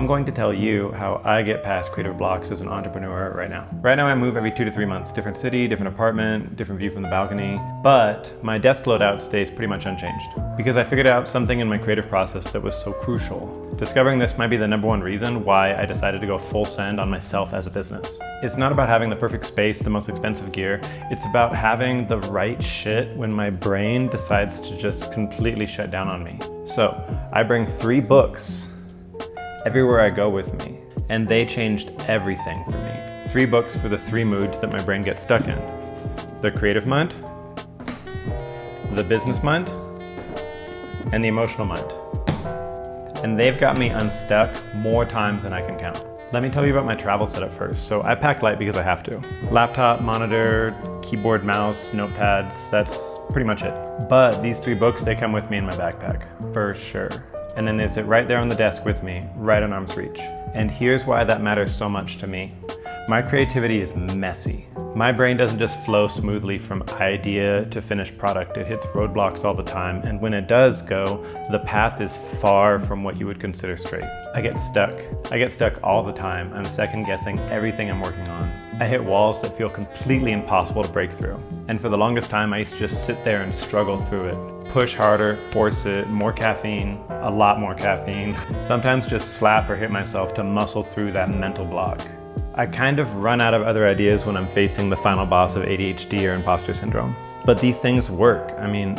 I'm going to tell you how I get past creative blocks as an entrepreneur right now. Right now I move every 2 to 3 months, different city, different apartment, different view from the balcony, but my desk loadout stays pretty much unchanged because I figured out something in my creative process that was so crucial. Discovering this might be the #1 reason why I decided to go full send on myself as a business. It's not about having the perfect space, the most expensive gear. It's about having the right shit when my brain decides to just completely shut down on me. So I bring 3 books everywhere I go with me, and they changed everything for me. 3 books for the 3 moods that my brain gets stuck in. The creative mind, the business mind, and the emotional mind. And they've got me unstuck more times than I can count. Let me tell you about my travel setup first. So I pack light because I have to. Laptop, monitor, keyboard, mouse, notepads, that's pretty much it. But these 3 books, they come with me in my backpack, for sure. And then they sit right there on the desk with me, right on arm's reach. And here's why that matters so much to me. My creativity is messy. My brain doesn't just flow smoothly from idea to finished product. It hits roadblocks all the time, and when it does go, the path is far from what you would consider straight. I get stuck. I get stuck all the time. I'm second guessing everything I'm working on. I hit walls that feel completely impossible to break through. And for the longest time, I used to just sit there and struggle through it. Push harder, force it, more caffeine, a lot more caffeine. Sometimes just slap or hit myself to muscle through that mental block. I kind of run out of other ideas when I'm facing the final boss of ADHD or imposter syndrome. But these things work. I mean,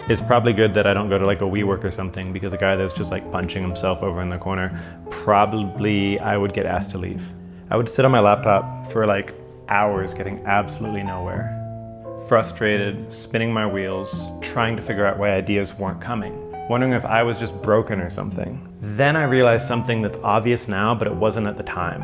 it's probably good that I don't go to like a WeWork or something, because a guy that's just like punching himself over in the corner, probably I would get asked to leave. I would sit on my laptop for like hours getting absolutely nowhere. Frustrated, spinning my wheels, trying to figure out why ideas weren't coming. Wondering if I was just broken or something. Then I realized something that's obvious now, but it wasn't at the time.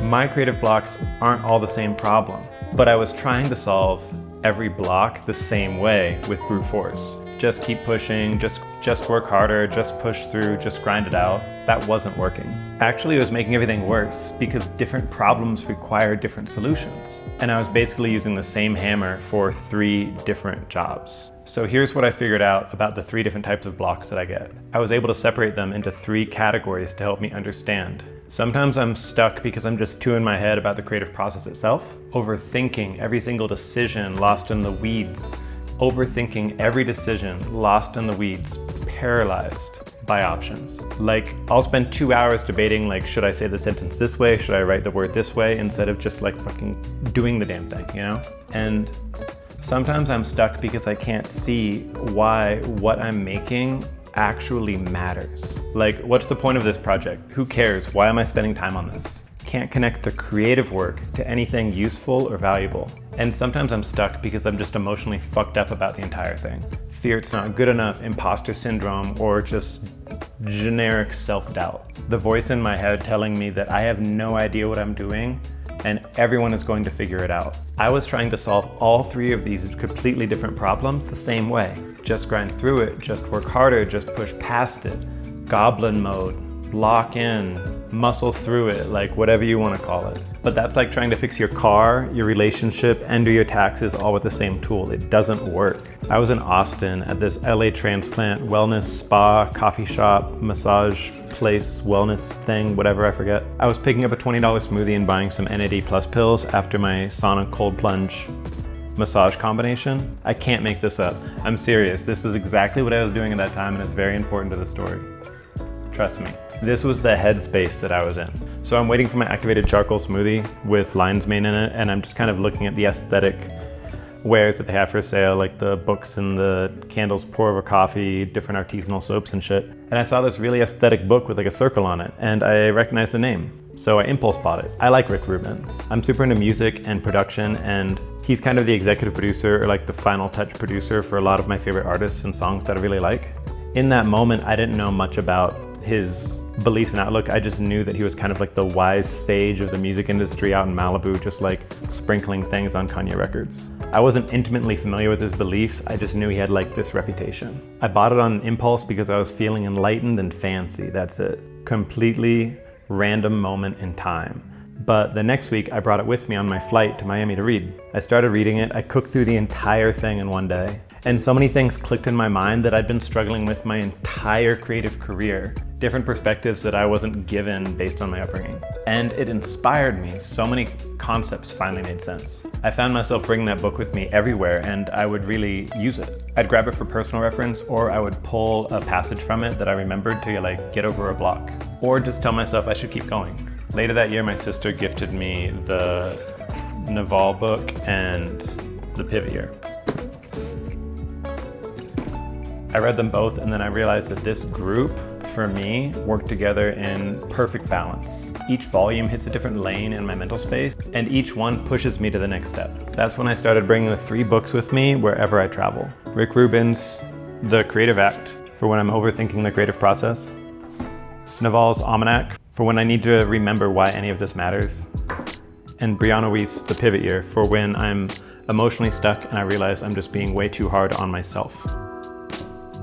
My creative blocks aren't all the same problem, but I was trying to solve every block the same way with brute force. Just keep pushing, just work harder, just push through, just grind it out. That wasn't working. Actually, it was making everything worse because different problems require different solutions. And I was basically using the same hammer for 3 different jobs. So here's what I figured out about the 3 different types of blocks that I get. I was able to separate them into 3 categories to help me understand. Sometimes I'm stuck because I'm just too in my head about the creative process itself. Overthinking every single decision, lost in the weeds. Overthinking every decision, lost in the weeds, paralyzed by options. Like, I'll spend 2 hours debating, like, should I say the sentence this way? Should I write the word this way? Instead of just like fucking doing the damn thing, you know? And sometimes I'm stuck because I can't see why what I'm making actually matters. Like, what's the point of this project? Who cares? Why am I spending time on this? Can't connect the creative work to anything useful or valuable. And sometimes I'm stuck because I'm just emotionally fucked up about the entire thing. Fear it's not good enough, imposter syndrome, or just generic self-doubt. The voice in my head telling me that I have no idea what I'm doing and everyone is going to figure it out. I was trying to solve all 3 of these completely different problems the same way. Just grind through it, just work harder, just push past it. Goblin mode, lock in, muscle through it, like whatever you want to call it. But that's like trying to fix your car, your relationship, and do your taxes all with the same tool. It doesn't work. I was in Austin at this LA transplant wellness spa, coffee shop, massage place, wellness thing, whatever, I forget. I was picking up a $20 smoothie and buying some NAD plus pills after my sauna cold plunge massage combination. I can't make this up. I'm serious. This is exactly what I was doing at that time, and it's very important to the story. Trust me. This was the headspace that I was in. So I'm waiting for my activated charcoal smoothie with lion's mane in it, and I'm just kind of looking at the aesthetic wares that they have for sale, like the books and the candles pour over coffee, different artisanal soaps and shit. And I saw this really aesthetic book with like a circle on it, and I recognized the name. So I impulse bought it. I like Rubin. I'm super into music and production, and he's kind of the executive producer or like the final touch producer for a lot of my favorite artists and songs that I really like. In that moment, I didn't know much about his beliefs and outlook. I just knew that he was kind of like the wise sage of the music industry out in Malibu, just like sprinkling things on Kanye records. I wasn't intimately familiar with his beliefs, I just knew he had like this reputation. I bought it on impulse because I was feeling enlightened and fancy, that's it. Completely random moment in time. But the next week I brought it with me on my flight to Miami to read. I started reading it, I cooked through the entire thing in one day. And so many things clicked in my mind that I'd been struggling with my entire creative career different perspectives that I wasn't given based on my upbringing. And it inspired me. So many concepts finally made sense. I found myself bringing that book with me everywhere, and I would really use it. I'd grab it for personal reference, or I would pull a passage from it that I remembered to like get over a block, or just tell myself I should keep going. Later that year, my sister gifted me the Naval book and the Pivot Year. I read them both, and then I realized that this group, for me, worked together in perfect balance. Each volume hits a different lane in my mental space, and each one pushes me to the next step. That's when I started bringing the 3 books with me wherever I travel. Rubin's The Creative Act, for when I'm overthinking the creative process. Naval's Almanac, for when I need to remember why any of this matters. And Brianna Wiest's The Pivot Year, for when I'm emotionally stuck and I realize I'm just being way too hard on myself.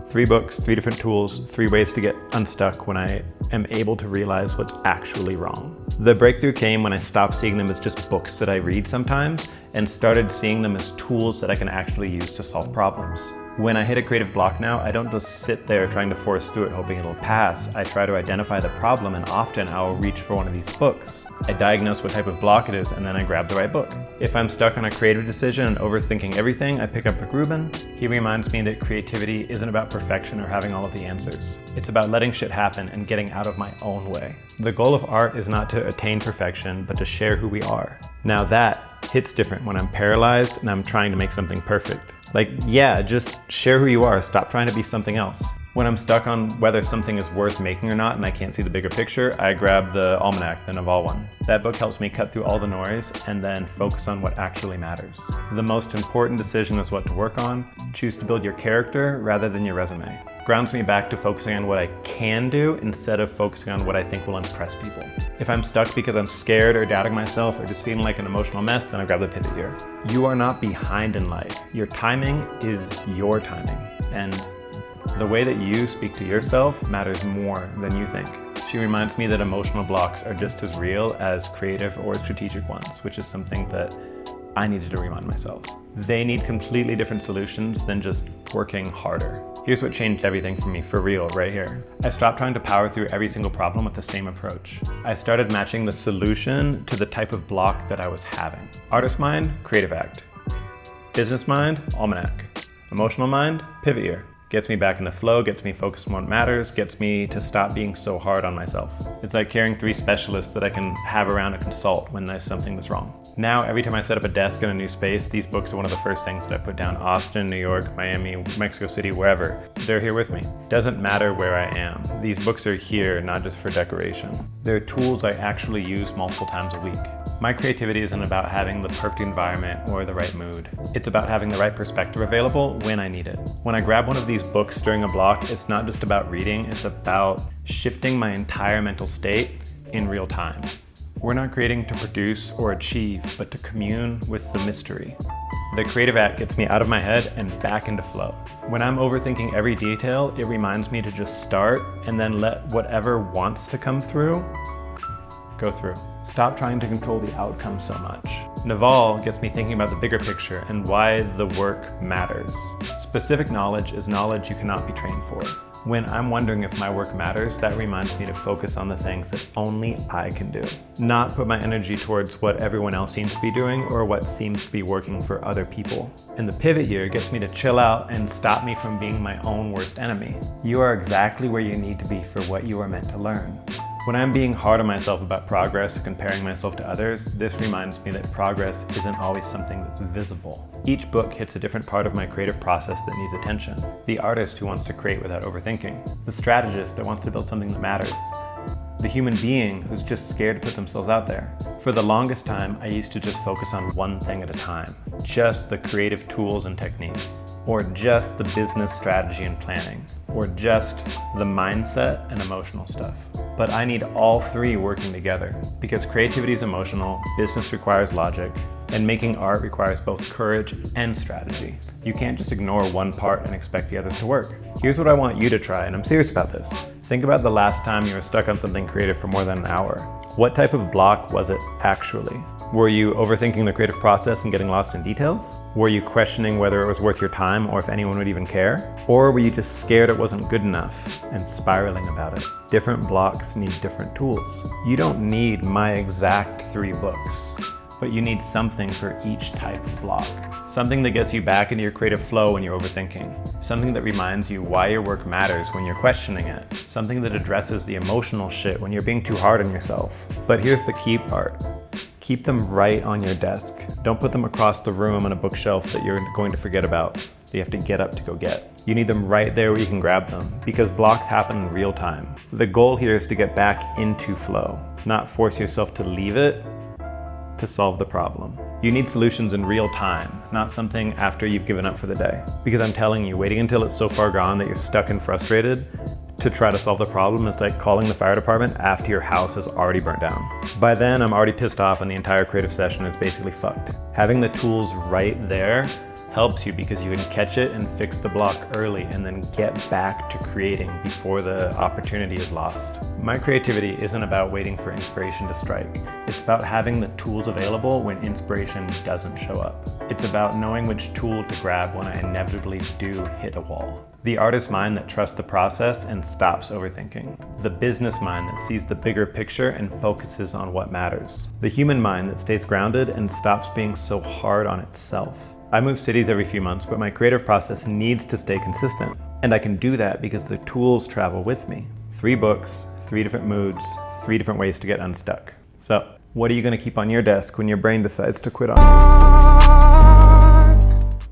3 books, 3 different tools, 3 ways to get unstuck when I am able to realize what's actually wrong. The breakthrough came when I stopped seeing them as just books that I read sometimes and started seeing them as tools that I can actually use to solve problems. When I hit a creative block now, I don't just sit there trying to force through it hoping it'll pass. I try to identify the problem, and often I'll reach for one of these books. I diagnose what type of block it is, and then I grab the right book. If I'm stuck on a creative decision and overthinking everything, I pick up Rubin. He reminds me that creativity isn't about perfection or having all of the answers. It's about letting shit happen and getting out of my own way. The goal of art is not to attain perfection, but to share who we are. Now that hits different when I'm paralyzed and I'm trying to make something perfect. Like, yeah, just share who you are. Stop trying to be something else. When I'm stuck on whether something is worth making or not and I can't see the bigger picture, I grab the Almanac, the Naval one. That book helps me cut through all the noise and then focus on what actually matters. The most important decision is what to work on. Choose to build your character rather than your resume. Grounds me back to focusing on what I can do instead of focusing on what I think will impress people. If I'm stuck because I'm scared or doubting myself or just feeling like an emotional mess, then I grab the Pivot Year. You are not behind in life. Your timing is your timing. And the way that you speak to yourself matters more than you think. She reminds me that emotional blocks are just as real as creative or strategic ones, which is something that I needed to remind myself. They need completely different solutions than just working harder. Here's what changed everything for me, for real, right here. I stopped trying to power through every single problem with the same approach. I started matching the solution to the type of block that I was having. Artist mind, Creative Act. Business mind, Almanac. Emotional mind, Pivot Year. Gets me back in the flow, gets me focused on what matters, gets me to stop being so hard on myself. It's like carrying 3 specialists that I can have around to consult when there's something that's wrong. Now, every time I set up a desk in a new space, these books are one of the first things that I put down. Austin, New York, Miami, Mexico City, wherever. They're here with me. Doesn't matter where I am. These books are here, not just for decoration. They're tools I actually use multiple times a week. My creativity isn't about having the perfect environment or the right mood. It's about having the right perspective available when I need it. When I grab one of these books during a block, it's not just about reading, it's about shifting my entire mental state in real time. We're not creating to produce or achieve, but to commune with the mystery. The Creative Act gets me out of my head and back into flow. When I'm overthinking every detail, it reminds me to just start and then let whatever wants to come through, go through. Stop trying to control the outcome so much. Naval gets me thinking about the bigger picture and why the work matters. Specific knowledge is knowledge you cannot be trained for. When I'm wondering if my work matters, that reminds me to focus on the things that only I can do. Not put my energy towards what everyone else seems to be doing or what seems to be working for other people. And the Pivot Year gets me to chill out and stop me from being my own worst enemy. You are exactly where you need to be for what you are meant to learn. When I'm being hard on myself about progress or comparing myself to others, this reminds me that progress isn't always something that's visible. Each book hits a different part of my creative process that needs attention. The artist who wants to create without overthinking. The strategist that wants to build something that matters. The human being who's just scared to put themselves out there. For the longest time, I used to just focus on one thing at a time. Just the creative tools and techniques. Or just the business strategy and planning. Or just the mindset and emotional stuff. But I need all 3 working together because creativity is emotional, business requires logic, and making art requires both courage and strategy. You can't just ignore one part and expect the others to work. Here's what I want you to try, and I'm serious about this. Think about the last time you were stuck on something creative for more than an hour. What type of block was it actually? Were you overthinking the creative process and getting lost in details? Were you questioning whether it was worth your time or if anyone would even care? Or were you just scared it wasn't good enough and spiraling about it? Different blocks need different tools. You don't need my exact 3 books, but you need something for each type of block. Something that gets you back into your creative flow when you're overthinking. Something that reminds you why your work matters when you're questioning it. Something that addresses the emotional shit when you're being too hard on yourself. But here's the key part. Keep them right on your desk. Don't put them across the room on a bookshelf that you're going to forget about, that you have to get up to go get. You need them right there where you can grab them, because blocks happen in real time. The goal here is to get back into flow, not force yourself to leave it to solve the problem. You need solutions in real time, not something after you've given up for the day. Because I'm telling you, waiting until it's so far gone that you're stuck and frustrated to try to solve the problem is like calling the fire department after your house is already burnt down. By then, I'm already pissed off and the entire creative session is basically fucked. Having the tools right there helps you because you can catch it and fix the block early and then get back to creating before the opportunity is lost. My creativity isn't about waiting for inspiration to strike. It's about having the tools available when inspiration doesn't show up. It's about knowing which tool to grab when I inevitably do hit a wall. The artist mind that trusts the process and stops overthinking. The business mind that sees the bigger picture and focuses on what matters. The human mind that stays grounded and stops being so hard on itself. I move cities every few months, but my creative process needs to stay consistent. And I can do that because the tools travel with me. 3 books, 3 different moods, 3 different ways to get unstuck. So, what are you going to keep on your desk when your brain decides to quit on you?